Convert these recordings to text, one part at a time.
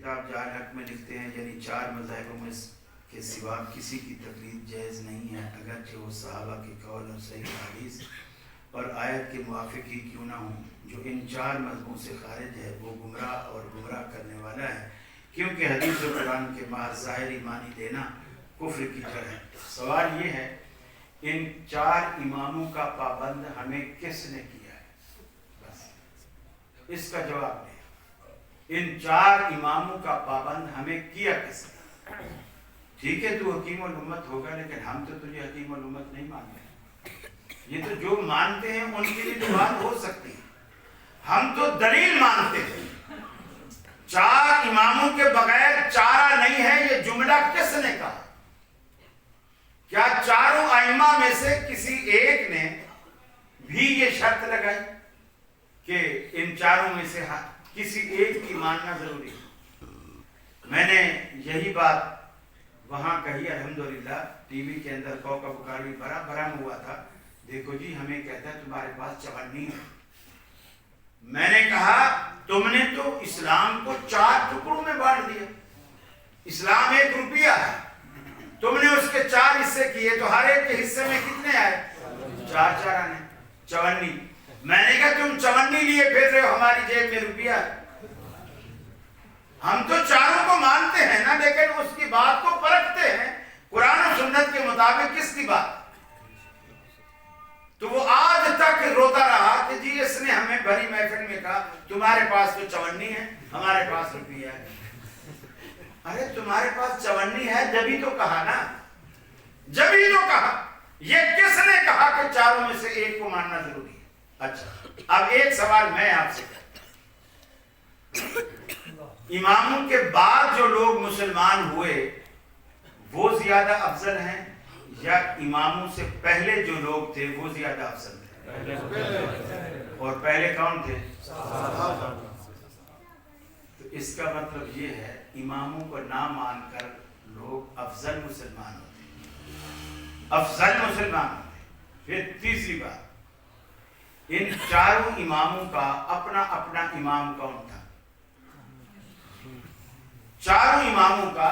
کتاب جال حق میں لکھتے ہیں یعنی 4 مذاہبوں میں کے سوا کسی کی تقلید جائز نہیں ہے، اگرچہ وہ صحابہ کے قول اور صحیح حدیث اور آیت کے موافق ہی کیوں نہ ہوں۔ جو ان 4 مذہبوں سے خارج ہے وہ گمراہ اور گمراہ کرنے والا ہے، کیونکہ حدیث و قرآن کے محض ظاہری معنی دینا کفر کی جڑ ہے۔ سوال یہ ہے ان 4 اماموں کا پابند ہمیں کس نے کیا ہے؟ بس اس کا جواب دیں، ان 4 اماموں کا پابند ہمیں کیا کس نے؟ ٹھیک ہے تو حکیم الامت ہوگا، لیکن ہم تو تجھے حکیم الامت نہیں مانتے۔ یہ تو جو مانتے ہیں ان کے لیے تو بات ہو سکتی ہے، ہم تو دلیل مانتے ہیں۔ 4 اماموں کے بغیر چارہ نہیں ہے، یہ جملہ کس نے کہا؟ کیا 4 ائمہ میں سے کسی ایک نے بھی یہ شرط لگائی کہ ان 4 میں سے کسی ایک کی ماننا ضروری ہے؟ میں نے یہی بات وہاں کہی، الحمدللہ ٹی وی کے اندر کوکب بخاری بڑا برہم ہوا تھا، دیکھو جی ہمیں کہتا ہے تمہارے پاس چونی ہے۔ میں نے کہا تم نے تو اسلام کو 4 ٹکڑوں میں بانٹ دیا، اسلام 1 روپیہ ہے، تم نے اس کے 4 حصے کیے تو ہر ایک کے حصے میں کتنے آئے؟ 4 آنے، 54۔ میں نے کہا تم 54 لیے پھر رہے ہو، ہماری جیب میں روپیہ ہے۔ ہم تو 4 کو مانتے ہیں نا، لیکن اس کی بات کو پرکھتے ہیں قرآن و سنت کے مطابق کس کی بات۔ تو وہ آج تک روتا رہا کہ جی اس نے ہمیں بھری محفل میں کہا تمہارے پاس تو 54 ہے، ہمارے پاس روپیہ ہے۔ ارے تمہارے پاس 54 ہے جبھی تو کہا نا، جبھی تو کہا۔ یہ کس نے کہا کہ 4 میں سے ایک کو ماننا ضروری ہے؟ اچھا اب ایک سوال میں آپ سے کرتا ہوں، اماموں کے بعد جو لوگ مسلمان ہوئے وہ زیادہ افضل ہیں یا اماموں سے پہلے جو لوگ تھے وہ زیادہ افضل تھے؟ اور پہلے کون تھے؟ تو اس کا مطلب یہ ہے اماموں کو نہ مان کر لوگ افضل مسلمان ہوتے ہیں، افضل مسلمان ہوتے ہیں۔ پھر تیسری بات، ان 4 اماموں کا اپنا اپنا امام کون تھا؟ 4 اماموں کا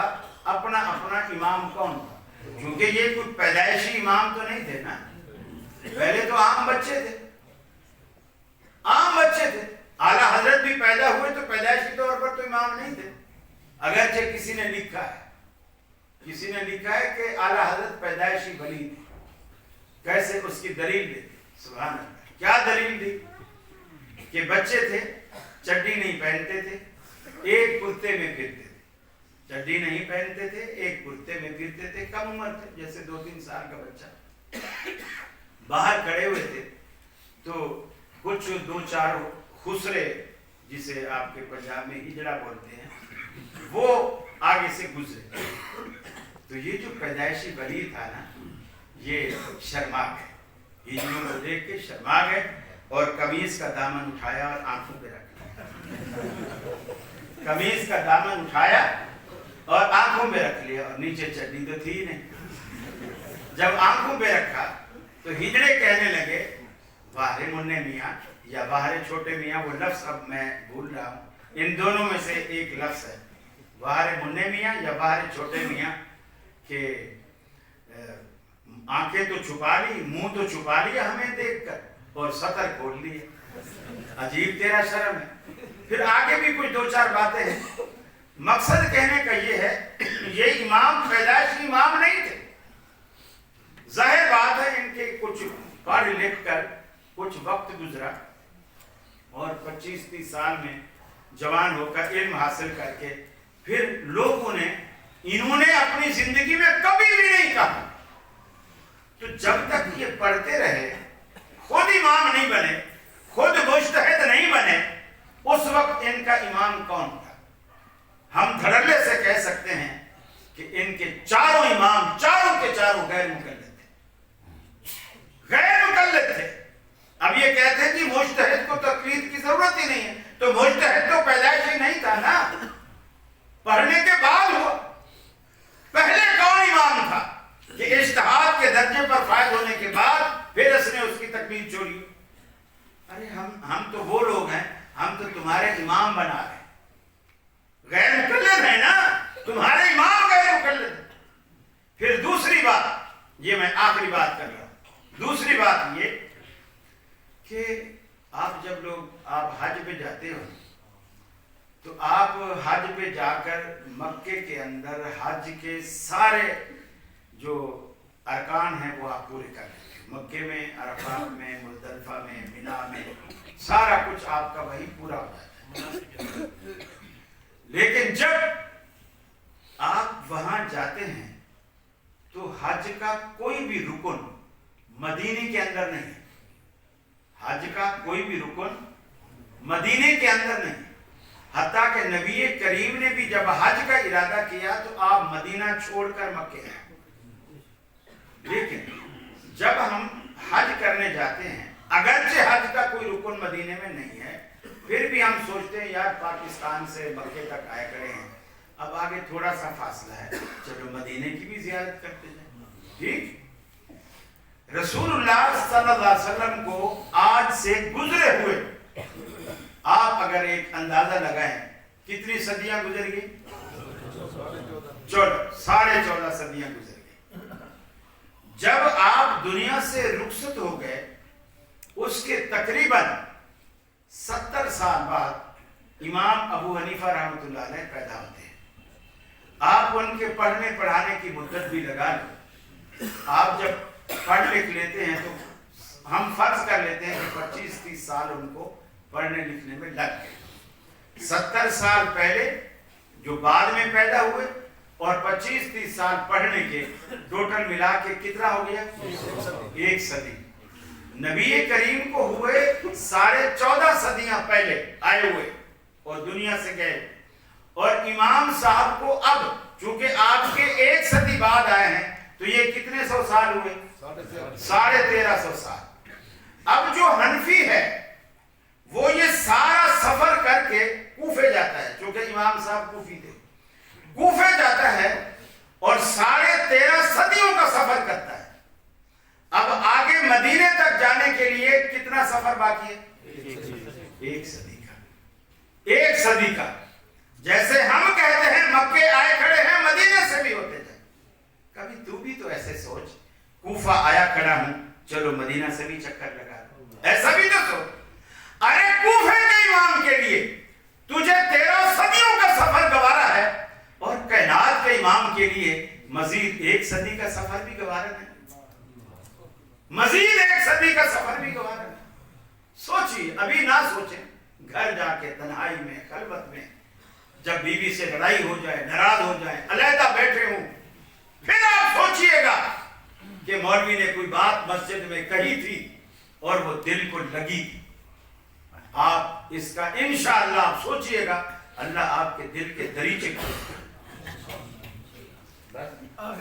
اپنا اپنا امام کون تھا؟ کیونکہ یہ کوئی پیدائشی امام تو نہیں تھے نا، پہلے تو عام بچے تھے، عام بچے تھے۔ اعلیٰ حضرت بھی پیدا ہوئے تو پیدائشی طور پر تو امام نہیں تھے، اگرچہ کسی نے لکھا ہے کہ اعلیٰ حضرت پیدائشی ولی تھے۔ کیسے؟ اس کی دلیل دی، سبحان اللہ۔ کیا دلیل دی؟ کہ بچے تھے، چڈی نہیں پہنتے تھے، ایک کرتے میں پھرتے تھے، چڈی نہیں پہنتے تھے، ایک کرتے میں پھرتے تھے، کم عمر تھے، جیسے 2-3 سال کا بچہ۔ باہر کھڑے ہوئے تھے تو کچھ 2-4 خسرے، جسے آپ کے پنجاب میں ہجڑا بولتے ہیں، وہ آگے سے گزرے۔ تو یہ جو پیدائشی ولی تھا نا، یہ شرما گئے، ہجڑوں کو دیکھ کے شرما گئے اور قمیص کا دامن اٹھایا اور آنکھوں پہ رکھ لیا، قمیص کا دامن اٹھایا اور آنکھوں پہ رکھ لیا، اور نیچے چڈی تو تھی نہیں۔ جب آنکھوں پہ رکھا تو ہجڑے کہنے لگے باہر منع میاں یا باہر چھوٹے میاں، وہ لفظ اب میں بھول رہا ہوں، ان دونوں میں سے ایک لفظ ہے، باہر منع میاں یا باہر چھوٹے میاں، کہ آنکھیں تو چھپا لی، منہ تو چھپا لیا ہمیں دیکھ کر، اور سطر کھول لیے، عجیب تیرا شرم ہے۔ پھر آگے بھی کچھ 2-4 باتیں ہیں۔ مقصد کہنے کا یہ ہے یہ امام پیدائشی امام نہیں تھے، ظاہر بات ہے ان کے کچھ پڑھ لکھ کر کچھ وقت گزرا اور 25-30 سال میں جوان ہو کر علم حاصل کر کے پھر لوگوں نے، انہوں نے اپنی زندگی میں کبھی بھی نہیں کہا۔ تو جب تک یہ پڑھتے رہے، خود امام نہیں بنے، خود مجتہد نہیں بنے، اس وقت ان کا امام کون تھا؟ ہم دھڑلے سے کہہ سکتے ہیں کہ ان کے 4 امام 4 کے 4 غیر مقلد تھے، غیر مقلد تھے۔ اب یہ کہتے ہیں کہ مجتہد کو تقلید کی ضرورت ہی نہیں ہے، تو مجتہد تو پیدائشی نہیں تھا نا، پڑھنے کے بعد ہوا۔ پہلے کون امام تھا کہ اجتہاد کے درجے پر فائز ہونے کے بعد پھر اس نے اس کی تقلید چھوڑی؟ ارے ہم تو وہ لوگ ہیں، ہم تو تمہارے امام بنا رہے ہیں، غیر مقلد بات یہ کہ آپ جب آپ حج پہ جاتے ہو تو آپ حج پہ جا کر مکے کے اندر حج کے سارے جو ارکان ہیں وہ آپ پورے کر لیتے ہیں. مکے میں، عرفات میں، مزدلفہ میں، مینا میں سارا کچھ آپ کا وہی پورا ہو جاتا ہے. لیکن جب آپ وہاں جاتے ہیں تو حج کا کوئی بھی رکن مدینے کے اندر نہیں ہے. حج کا کوئی بھی رکن مدینے کے اندر نہیں. حتیٰ کہ نبی کریم نے بھی جب حج کا ارادہ کیا تو آپ مدینہ چھوڑ کر مکے آئے. لیکن جب ہم حج کرنے جاتے ہیں، اگرچہ حج کا کوئی رکن مدینے میں نہیں ہے، پھر بھی ہم سوچتے ہیں یار پاکستان سے مکے تک آئے کھڑے ہیں، اب آگے تھوڑا سا فاصلہ ہے، چلو مدینے کی بھی زیارت کرتے جائیں. ٹھیک. رسول اللہ صلی اللہ علیہ وسلم کو آج سے گزرے ہوئے آپ اگر ایک اندازہ لگائیں کتنی صدیاں گزر گئی؟ 14.5 صدیاں گزر گئی. جب آپ دنیا سے رخصت ہو گئے اس کے تقریباً 70 سال بعد امام ابو حنیفہ رحمۃ اللہ علیہ پیدا ہوتے ہیں. آپ ان کے پڑھنے پڑھانے کی مدت بھی لگا لیں. آپ جب پڑھ لکھ لیتے ہیں تو ہم فرض کر لیتے ہیں کہ 25-30 سال ان کو پڑھنے لکھنے میں لگ گئے. 70 سال پہلے جو بعد میں پیدا ہوئے اور 25-30 سال پڑھنے کے ٹوٹل ملا کے کتنا ہو گیا؟ 1 صدی. نبی کریم کو ہوئے 14.5 صدیاں پہلے آئے ہوئے اور دنیا سے گئے، اور امام صاحب کو اب چونکہ آپ کے 1 صدی بعد آئے ہیں تو یہ کتنے سو سال ہوئے؟ 1350 سال. اب جو حنفی ہے وہ یہ سارا سفر کر کے کوفے جاتا ہے، چونکہ امام صاحب کوفی تھے، کوفے جاتا ہے اور 13.5 صدیوں کا سفر کرتا ہے. اب آگے مدینے تک جانے کے لیے کتنا سفر باقی ہے؟ 1 صدی کا. 1 صدی کا. جیسے ہم کہتے ہیں مکے آئے کھڑے ہیں، مدینے سے بھی ہوتے جائیں. کبھی تو بھی تو ایسے سوچ، کوفہ آیا کھڑا ہوں، چلو مدینہ سے بھی چکر لگا دو. ایسا بھی تو سوچ. ارے کوفے کے امام کے لیے تجھے 13 صدیوں کا سفر گوارا ہے اور کائنات کے امام کے لیے مزید 1 صدی کا سفر بھی گوارا نہیں. مزید 1 صدی کا سفر بھی گوارا نہیں. سوچیے، ابھی نہ سوچیں، گھر جا کے تنہائی میں، خلوت میں جب بیوی سے لڑائی ہو جائے، ناراض ہو جائیں، علیحدہ بیٹھے ہوں، پھر آپ سوچئے گا کہ مولوی نے کوئی بات مسجد میں کہی تھی اور وہ دل کو لگی تھی. آپ اس کا انشاءاللہ آپ سوچئے گا، اللہ آپ کے دل کے دریچے کھولے گا.